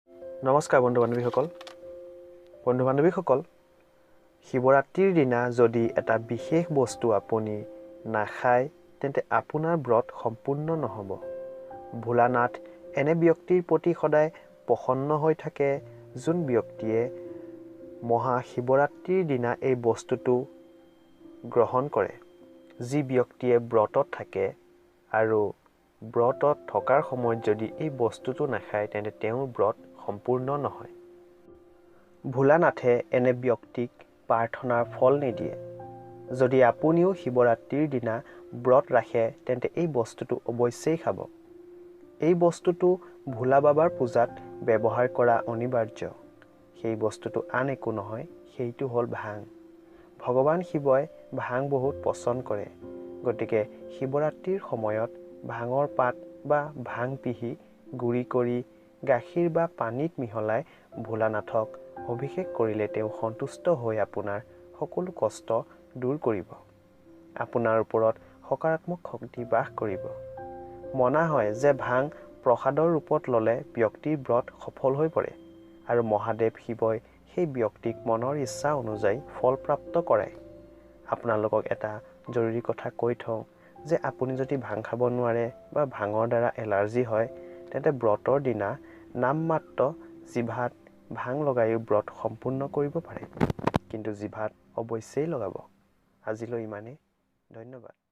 নমস্কাৰ বন্ধু-বান্ধৱীসকল শিৱৰাত্ৰিৰ দিনা যদি এটা বিশেষ বস্তু আপুনি নাখায় তেন্তে আপোনাৰ ব্ৰত সম্পূৰ্ণ নহ'ব। ভোলানাথ এনে ব্যক্তিৰ প্ৰতি সদায় প্ৰসন্ন হৈ থাকে যোন ব্যক্তিয়ে মহাশিৱৰাত্ৰিৰ দিনা এই বস্তুটো গ্ৰহণ কৰে। যি ব্যক্তিয়ে ব্ৰতত থাকে আৰু ব্ৰতত থকাৰ সময়ত যদি এই বস্তুটো নাখায় তেন্তে তেওঁৰ ব্ৰত সম্পূৰ্ণ নহয়। ভোলানাথে এনে ব্যক্তিক প্ৰাৰ্থনাৰ ফল নিদিয়ে। যদি আপুনিও শিৱৰাত্ৰিৰ দিনা ব্ৰত ৰাখে তেন্তে এই বস্তুটো অৱশ্যেই খাব। এই বস্তুটো ভোলা বাবাৰ পূজাত ব্যৱহাৰ কৰা অনিবাৰ্য। সেই বস্তুটো আন একো নহয়, সেইটো হ'ল ভাং। ভগৱান শিৱই ভাং বহুত পচন্দ কৰে। গতিকে শিৱৰাত্ৰিৰ সময়ত ভাঙৰ পাত বা ভাং পিহি গুড়ি কৰি গাখীৰ বা পানীত মিহলাই ভোলানাথক অভিষেক কৰিলে তেওঁ সন্তুষ্ট হৈ আপোনাৰ সকলো কষ্ট দূৰ কৰিব। আপোনাৰ ওপৰত সকাৰাত্মক শক্তি বাস কৰিব। মনা হয় যে ভাং প্ৰসাদৰ ৰূপত ল'লে ব্যক্তিৰ ব্ৰত সফল হৈ পৰে আৰু মহাদেৱ শিৱই সেই ব্যক্তিক মনৰ ইচ্ছা অনুযায়ী ফলপ্ৰাপ্ত কৰায়। আপোনালোকক এটা জৰুৰী কথা কৈ থওঁ যে আপুনি যদি ভাং খাব নোৱাৰে বা ভাঙৰ দ্বাৰা এলাৰ্জি হয় তেন্তে ব্ৰতৰ দিনা নামমাত্ৰ জিভাত ভাং লগায়ো ব্ৰত সম্পূৰ্ণ কৰিব পাৰে। কিন্তু জিভাত অৱশ্যেই লগাব। আজিলৈ ইমানেই। ধন্যবাদ।